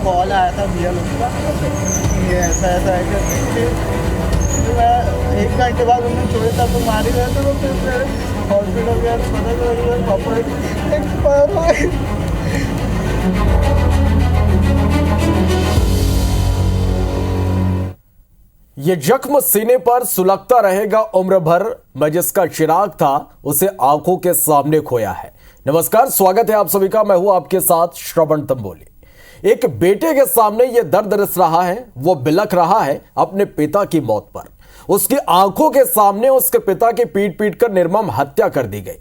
Call आया था भैया लोग का, ये ऐसा ऐसा है करके। फिर मैं 1 घंटे बाद उन्होंने छोड़ा था तो मार ही रहे थे, तो फिर हॉस्पिटल गया तो पता चला पापा एक्सपायर हो गए। ये जख्म सीने पर सुलगता रहेगा उम्र भर। मैं जिसका चिराग था उसे आंखों के सामने खोया है। नमस्कार, स्वागत है आप सभी का। मैं हूं आपके साथ श्रवण तंबोली। एक बेटे के सामने ये दर्द रिस रहा है, वो बिलख रहा है अपने पिता की मौत पर। उसकी आंखों के सामने उसके पिता की पीट पीट कर निर्मम हत्या कर दी गई।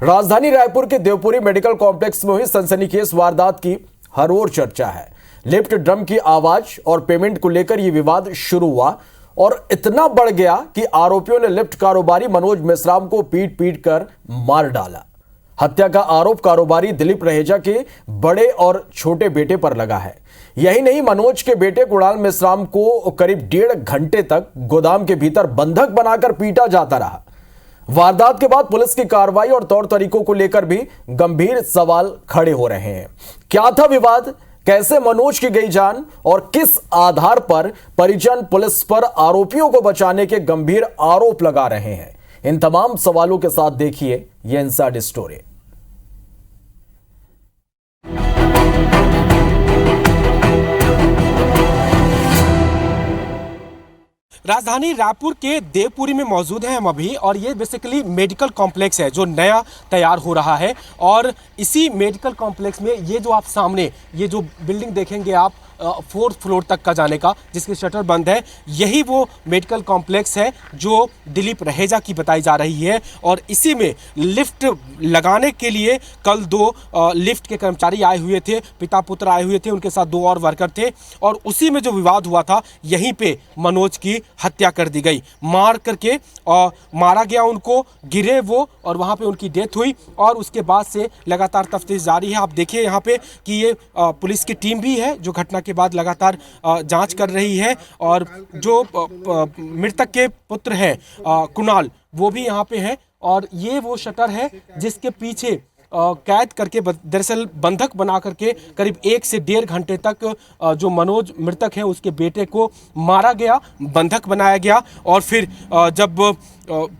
राजधानी रायपुर के देवपुरी मेडिकल कॉम्प्लेक्स में हुई सनसनीखेज वारदात की हर ओर चर्चा है। लिफ्ट ड्रम की आवाज और पेमेंट को लेकर यह विवाद शुरू हुआ और इतना बढ़ गया कि आरोपियों ने लिफ्ट कारोबारी मनोज मेश्राम को पीट पीट कर मार डाला। हत्या का आरोप कारोबारी दिलीप रहेजा के बड़े और छोटे बेटे पर लगा है। यही नहीं, मनोज के बेटे कुणाल मेश्राम को करीब 1.5 घंटे तक गोदाम के भीतर बंधक बनाकर पीटा जाता रहा। वारदात के बाद पुलिस की कार्रवाई और तौर तरीकों को लेकर भी गंभीर सवाल खड़े हो रहे हैं। क्या था विवाद, कैसे मनोज की गई जान और किस आधार पर परिजन पुलिस पर आरोपियों को बचाने के गंभीर आरोप लगा रहे हैं, इन तमाम सवालों के साथ देखिए यह इनसाइड स्टोरी। राजधानी रायपुर के देवपुरी में मौजूद हैं हम अभी, और ये बेसिकली मेडिकल कॉम्प्लेक्स है जो नया तैयार हो रहा है। और इसी मेडिकल कॉम्प्लेक्स में ये जो आप सामने ये जो बिल्डिंग देखेंगे आप 4th फ्लोर तक का जाने का, जिसकी शटर बंद है, यही वो मेडिकल कॉम्प्लेक्स है जो दिलीप रहेजा की बताई जा रही है। और इसी में लिफ्ट लगाने के लिए कल 2 लिफ्ट के कर्मचारी आए हुए थे, पिता पुत्र आए हुए थे, उनके साथ 2 और वर्कर थे। और उसी में जो विवाद हुआ था, यहीं पे मनोज की हत्या कर दी गई, मार करके मारा गया उनको, गिरे वो और वहाँ पे उनकी डेथ हुई। और उसके बाद से लगातार तफ्तीश जारी है। आप देखिए यहाँ पे कि ये पुलिस की टीम भी है जो घटना के बाद लगातार जांच कर रही है। और जो मृतक के पुत्र हैं कुणाल, वो भी यहाँ पे हैं। और ये वो शटर है जिसके पीछे कैद करके दरअसल बंधक बना करके करीब 1 से 1.5 घंटे तक जो मनोज मृतक है उसके बेटे को मारा गया, बंधक बनाया गया। और फिर जब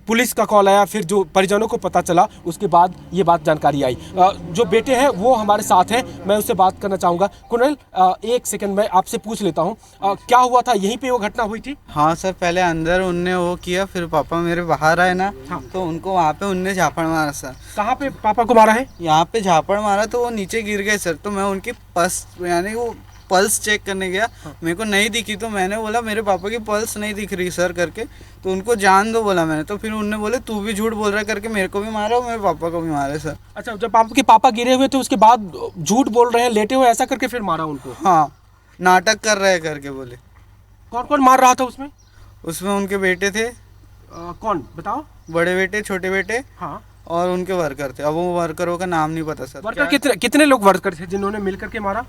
पुलिस का कॉल आया, फिर जो परिजनों को पता चला, उसके बाद ये बात जानकारी आई। जो बेटे हैं वो हमारे साथ हैं, मैं उससे बात करना चाहूँगा। कुणाल, 1 सेकंड मैं आपसे पूछ लेता हूँ, क्या हुआ था, यहीं पे वो घटना हुई थी? हाँ सर, पहले अंदर उनने वो किया, फिर पापा मेरे बाहर आए ना। हाँ। तो उनको वहाँ पे उनने झापड़ मारा सर। कहाँ पे पापा को मारा है? यहाँ पे झापड़ मारा तो वो नीचे गिर गए सर। तो मैं उनकी यानी वो पल्स चेक करने गया। हाँ। मेरे को नहीं दिखी तो मैंने बोला मेरे पापा की पल्स नहीं दिख रही सर करके, तो उनको जान दो बोला मैंने। तो फिर उन्होंने बोले तू भी झूठ बोल रहा है करके मेरे को भी मारा और मेरे पापा को भी मारा सर। अच्छा, जब आपके पापा गिरे हुए थे उसके बाद झूठ बोल रहे हैं, लेटे हुए, ऐसा करके फिर मारा उनको? हाँ, नाटक कर रहे करके बोले। कौन कौन मार रहा था उसमें? उसमें उनके बेटे थे। कौन बताओ? बड़े बेटे, छोटे बेटे। हाँ। और उनके वर्कर थे। अब वो वर्करों का नाम नहीं पता सर। वर्कर कितने लोग वर्कर थे जिन्होंने मिलकर के मारा?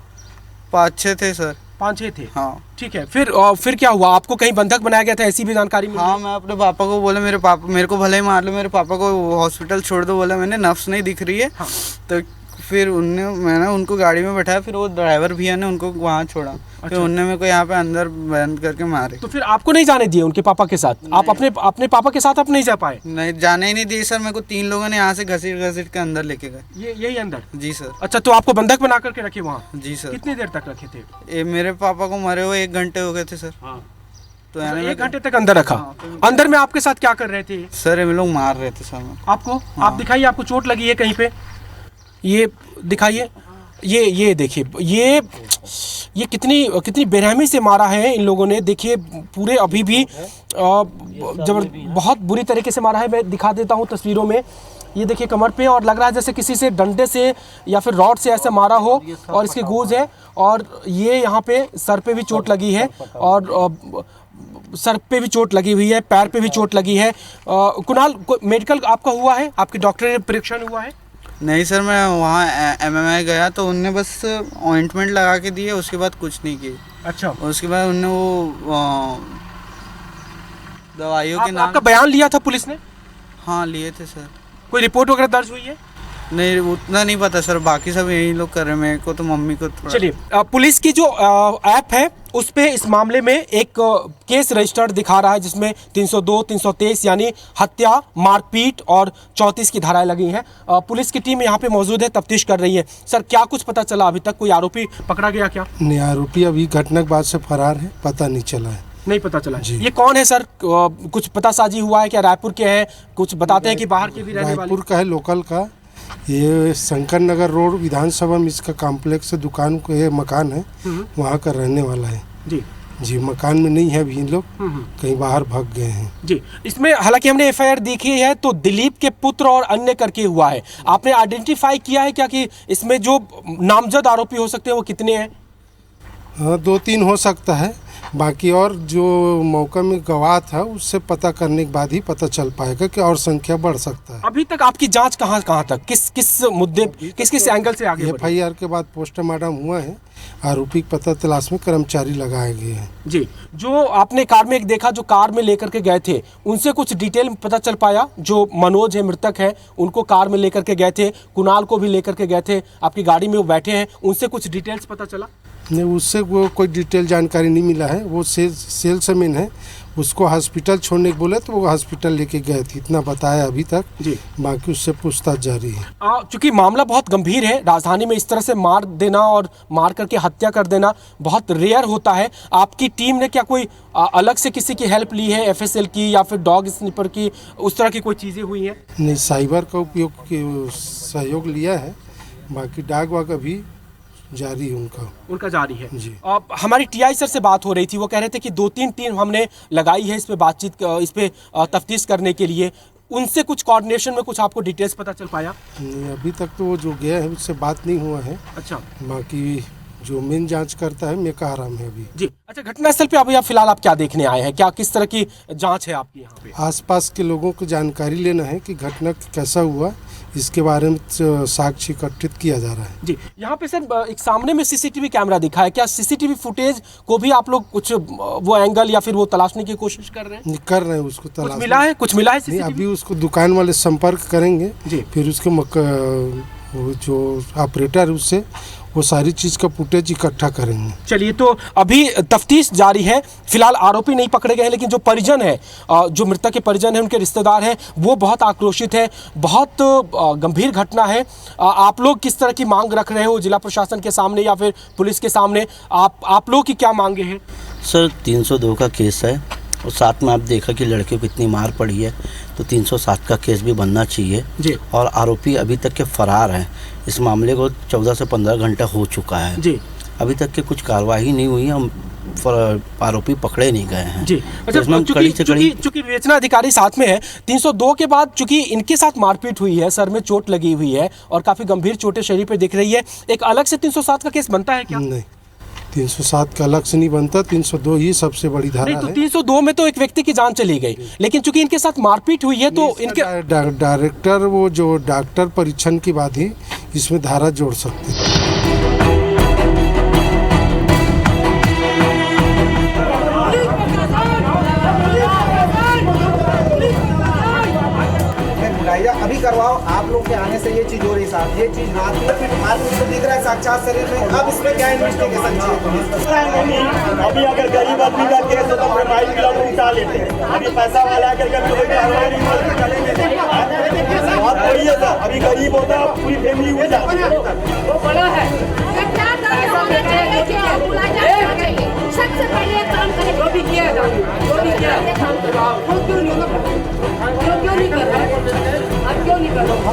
5-6 थे सर। 5-6 थे? हाँ। ठीक है, फिर क्या हुआ? आपको कहीं बंधक बनाया गया था, ऐसी भी जानकारी मिली? हाँ, मैं अपने पापा को बोला मेरे पापा मेरे को भले ही मार लो, मेरे पापा को हॉस्पिटल छोड़ दो बोला मैंने, नफ्स नहीं दिख रही है। हाँ। तो फिर मैंने उनको गाड़ी में बैठाया, फिर वो ड्राइवर भैया ने उनको वहाँ छोड़ा। अच्छा। फिर उनने मेरे को यहाँ पे अंदर बंद करके मारे। तो फिर आपको नहीं जाने दिए उनके पापा के साथ? आप अपने पापा के साथ आप नहीं जा पाए? नहीं, जाने ही नहीं दिए सर। मेरे को 3 लोगों ने यहाँ से घसीट के अंदर लेके गए। यही अंदर? जी सर। अच्छा, तो आपको बंधक बना करके रखे वहाँ? जी सर। कितनी देर तक रखे थे? मेरे पापा को मरे हुए 1 घंटे हो गए थे सर। हाँ। तो यानी 1 घंटे तक अंदर रखा। हाँ। अंदर में आपके साथ क्या कर रहे थे सर? ये लोग मार रहे थे सर आपको। हाँ। आप दिखाइए, आपको चोट लगी है कहीं पे? ये दिखाइए, ये देखिए, ये कितनी बेरहमी से मारा है इन लोगों ने। देखिए पूरे अभी भी बहुत बुरी तरीके से मारा है। मैं दिखा देता हूँ तस्वीरों में। ये देखिए कमर पे, और लग रहा है जैसे किसी से डंडे से या फिर रॉड से ऐसे मारा हो। और इसकी गूंज है, और ये यहाँ पे सर पे भी चोट लगी है, और सर पे भी चोट लगी हुई है, पैर पे भी चोट लगी है। कुणाल, मेडिकल आपका हुआ है? आपके डॉक्टर ने परीक्षण हुआ है? नहीं सर, मैं वहाँ MMA गया तो उनने बस ऑइंटमेंट लगा के दिए, उसके बाद कुछ नहीं किए। अच्छा। उसके बाद उनने वो दवाइयों के नाम। आपका बयान लिया था पुलिस ने? हाँ, लिए थे सर। कोई रिपोर्ट वगैरह दर्ज हुई है? नहीं उतना नहीं पता सर, बाकी सब यही लोग कर रहे हैं, मेरे को तो मम्मी को थोड़ा। चलिए पुलिस की जो ऐप है उस पे इस मामले में एक केस रजिस्टर्ड दिखा रहा है जिसमें 302, 323 यानी हत्या, मारपीट और 34 की धाराएं लगी हैं। पुलिस की टीम यहाँ पे मौजूद है, तफ्तीश कर रही है। सर क्या कुछ पता चला अभी तक, कोई आरोपी पकड़ा गया क्या? नहीं, आरोपी अभी घटना के बाद से फरार है, पता नहीं चला है। नहीं पता चला। ये कौन है सर, कुछ पतासाजी हुआ है क्या? रायपुर के हैं, कुछ बताते हैं कि बाहर के भी रहने वाले? रायपुर का है, लोकल का। ये शंकर नगर रोड विधानसभा में इसका कॉम्प्लेक्स है, दुकान को ये मकान है, वहाँ का रहने वाला है। जी मकान में नहीं है अभी, इन लोग कहीं बाहर भाग गए हैं। जी इसमें हालांकि हमने एफआईआर देखी है तो दिलीप के पुत्र और अन्य करके हुआ है। आपने आइडेंटिफाई किया है क्या कि इसमें जो नामजद आरोपी हो सकते हैं वो कितने हैं? हाँ 2-3 हो सकता है, बाकी और जो मौका में गवाह था उससे पता करने के बाद ही पता चल पाएगा कि और संख्या बढ़ सकता है। अभी तक आपकी जांच कहाँ तक, किस मुद्दे, किस एंगल से आगे बढ़ी? एफआईआर के बाद पोस्टमार्टम हुआ है, आरोपी की पता तलाश में कर्मचारी लगाए गए हैं। जी जो आपने कार में एक देखा, जो कार में लेकर के गए थे, उनसे कुछ डिटेल पता चल पाया? जो मनोज है, मृतक है, उनको कार में लेकर के गए थे, कुणाल को भी लेकर के गए थे, आपकी गाड़ी में वो बैठे हैं, उनसे कुछ डिटेल्स पता चला? नहीं, उससे वो कोई डिटेल जानकारी नहीं मिला है। वो सेल्समैन है, उसको हॉस्पिटल छोड़ने के बोले तो वो हॉस्पिटल लेके गए थे, इतना बताया अभी तक। जी बाकी उससे पूछताछ जारी है। चूंकि मामला बहुत गंभीर है, राजधानी में इस तरह से मार देना और मार करके हत्या कर देना बहुत रेयर होता है। आपकी टीम ने क्या कोई अलग से किसी की हेल्प ली है, एफएसएल की या फिर डॉग स्निपर की, उस तरह की कोई चीज़ें हुई हैं? नहीं, साइबर का उपयोग सहयोग लिया है, बाकी डाग वाग अभी जारी है, उनका जारी है जी। हमारी टीआई सर से बात हो रही थी, वो कह रहे थे कि 2-3 टीम हमने लगाई है इस पे बातचीत, इस पे तफ्तीश करने के लिए। उनसे कुछ कोऑर्डिनेशन में कुछ आपको डिटेल्स पता चल पाया? नहीं, अभी तक तो वो जो गया है उससे बात नहीं हुआ है। अच्छा, बाकी जो मेन जांच करता है मेका हराम है अभी। जी अच्छा, घटनास्थल पे अभी आप फिलहाल आप क्या देखने आए हैं, क्या किस तरह की जांच है आपकी यहाँ पे? आसपास के लोगों को जानकारी लेना है कि घटना कैसा हुआ, इसके बारे में साक्ष्य एकत्रित किया जा रहा है। जी यहाँ पे सर एक सामने में सीसीटीवी कैमरा दिखा है, क्या सीसीटीवी फुटेज को भी आप लोग कुछ वो एंगल या फिर वो तलाशने की कोशिश कर रहे हैं? कर रहे हैं, उसको तलाश। कुछ मिला है नहीं, अभी उसको दुकान वाले संपर्क करेंगे जी, फिर उसके वो जो ऑपरेटर है उससे वो सारी चीज़ का फुटेज इकट्ठा करेंगे। चलिए, तो अभी तफ्तीश जारी है। फिलहाल आरोपी नहीं पकड़े गए हैं, लेकिन जो परिजन है, जो मृतक के परिजन हैं, उनके रिश्तेदार हैं, वो बहुत आक्रोशित है। बहुत गंभीर घटना है। आप लोग किस तरह की मांग रख रहे हो जिला प्रशासन के सामने या फिर पुलिस के सामने? आप लोग की क्या मांगे हैं? सर 302 का केस है और साथ में आप देखा कि लड़के को इतनी मार पड़ी है, तो 307 का केस भी बनना चाहिए जी। और आरोपी अभी तक के फरार हैं। इस मामले को 14 से 15 घंटा हो चुका है जी, अभी तक के कुछ कार्रवाई नहीं हुई है, हम आरोपी पकड़े नहीं गए हैं जी। अच्छा, चूंकि विवेचना अधिकारी साथ में है, 302 के बाद चूंकि इनके साथ मारपीट हुई है, सर में चोट लगी हुई है और काफी गंभीर चोटें शरीर पे दिख रही है, एक अलग से 307 का केस बनता है क्या? नहीं, 307 का अलग से नहीं बनता, 302 ही सबसे बड़ी धारा है। तो 302 में तो एक व्यक्ति की जान चली गई, लेकिन चूंकि इनके साथ मारपीट हुई है तो इनके डायरेक्टर, वो जो डॉक्टर परीक्षण के बाद ही इसमें धारा जोड़ सकते हैं। अभी करवाओ, आप लोग के आने से ये चीज हो रही साहब, ये चीज रात में आज मुझको दिख रहा है साक्षात शरीर में। अब इसमें क्या इन्वेस्टिगेशन चाहिए? अभी अगर गरीब आदमी का केस होता है भाई मिला तो उठा लेते हैं, अभी पैसा वाला आकर के कोई कार्रवाई नहीं चलेंगे। बात वही है सर, अभी गरीब होता है पूरी फैमिली उठ जाती है। वो बड़ा है, सबसे पहले काम करें, जो भी किया वो क्यों नहीं कर रहा? अब क्यों नहीं कर रहा?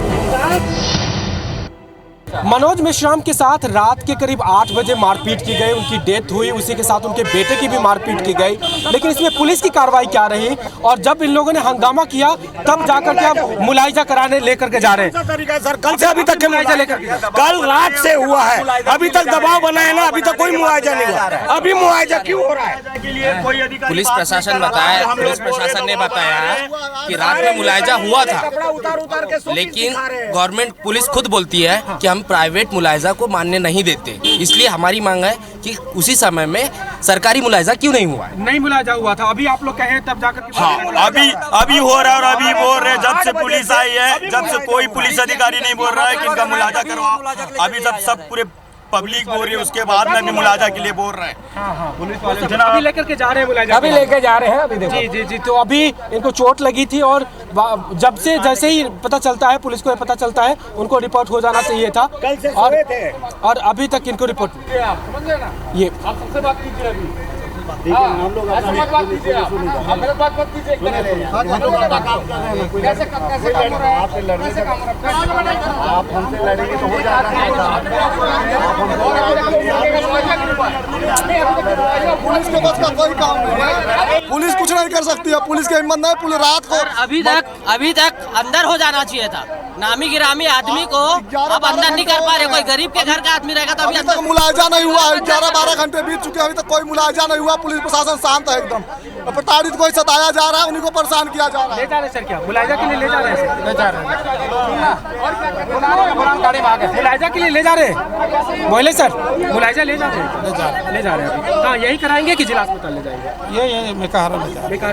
मनोज मेश्राम के साथ रात के करीब 8 बजे मारपीट की गई, उनकी डेथ हुई, उसी के साथ उनके बेटे की भी मारपीट की गई, लेकिन इसमें पुलिस की कार्रवाई क्या रही? और जब इन लोगों ने हंगामा किया तब जाकर के अब मुलायजा कराने लेकर के जा रहे हैं। सर कल से अभी तक के मुआवजा लेकर, कल रात से हुआ है, अभी तक दबाव बना है ना, अभी तक कोई मुआवजा नहीं हुआ। अभी मुआवजा क्यों हो रहा है? पुलिस प्रशासन ने बताया है कि रात में मुलायजा हुआ था, लेकिन गवर्नमेंट पुलिस खुद बोलती है कि हम प्राइवेट मुलायजा को मानने नहीं देते। इसलिए हमारी मांग है कि उसी समय में सरकारी मुलायजा क्यों नहीं हुआ है। नहीं मुलायजा हुआ था, अभी आप लोग कहे तब जाकर के हाँ, अभी हो रहा है और अभी बोल रहे, जब से पुलिस आई है, जब से कोई पुलिस अधिकारी नहीं बोल रहा है कि इनका मुलायजा करवाओ। अभी सब पूरे पब्लिक बोल रही है, उसके बाद में भी मुलायजा के लिए बोल रहे हैं। पुलिस वाले अभी लेकर के जा रहे हैं मुलायजा, अभी लेके जा रहे हैं। अभी देखो जी जी जी। तो अभी इनको चोट लगी थी और जब से जैसे ही पता चलता है, पुलिस को पता चलता है, उनको रिपोर्ट हो जाना चाहिए था। कल से सोए थे और अभी तक इनको रिपोर्ट ये आप सबसे बात कीजिए। अभी हम लोग बात कीजिए, आप गलत बात मत कीजिए। कैसे काम हो रहा है, आप हमसे लड़ेंगे तो हो जाएगा। पुलिस के बस का कोई काम नहीं है, पुलिस कुछ नहीं कर सकती है, पुलिस की हिम्मत नहीं। पुलिस रात को अभी तक अंदर हो जाना चाहिए था। नामी गिरामी आदमी को अब अंदर नहीं कर पा रहे। कोई गरीब के घर का आदमी रहेगा तो अभी तक मुलायजा नहीं हुआ। 11-12 घंटे बीत चुके हैं, अभी तक कोई मुलायजा नहीं हुआ। पुलिस प्रशासन शांत है एकदम। प्रताड़ित को सताया जा रहा है, उन्हीं को परेशान किया जा रहा है। ले जा रहे सर, क्या मुलायजा के लिए ले जा रहे हैं? ले जा रहे हैं मुलायजा के लिए ले जा रहे हैं। बोले सर मुलायजा ले जा रहे हैं, ले जा रहे हैं। हाँ, यही कराएंगे कि जिला अस्पताल ले जाएंगे? ये बेकार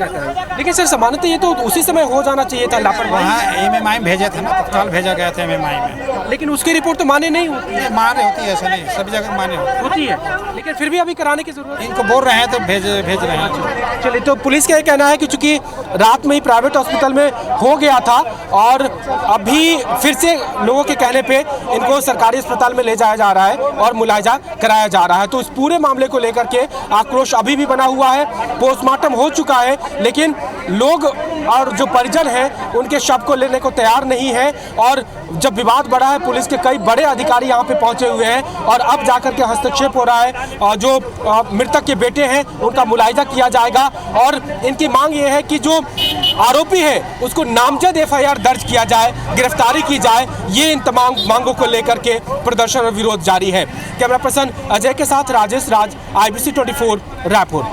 कराएंगे। लेकिन सर सामान्यतः ये तो उसी समय हो जाना चाहिए था। लापरवाही MMI भेजे थे ना, तत्काल भेजा गया था MMI में, लेकिन उसकी रिपोर्ट तो माने नहीं होती है। माने होती है, ऐसा नहीं, सभी जगह माने होती है, लेकिन फिर भी अभी कराने की जरूरत है। इनको बोल रहे हैं तो भेज रहे हैं। चलिए, तो पुलिस का ये कहना है कि चूंकि रात में ही प्राइवेट हॉस्पिटल में हो गया था और अभी फिर से लोगों के कहने पे इनको सरकारी अस्पताल में ले जाया जा रहा है और मुलायजा कराया जा रहा है। तो इस पूरे मामले को लेकर के आक्रोश अभी भी बना हुआ है। पोस्टमार्टम हो चुका है, लेकिन लोग और जो परिजन हैं उनके शव को लेने को तैयार नहीं है। और जब विवाद बढ़ा है, पुलिस के कई बड़े अधिकारी यहाँ पे पहुंचे हुए हैं और अब जाकर के हस्तक्षेप हो रहा है। और जो मृतक के बेटे हैं उनका मुलायजा किया जाएगा और इनकी मांग ये है कि जो आरोपी है उसको नामजद FIR दर्ज किया जाए, गिरफ्तारी की जाए। ये इन तमाम मांगों को लेकर के प्रदर्शन और विरोध जारी है। कैमरा पर्सन अजय के साथ राजेश राज, IBC 24 रायपुर।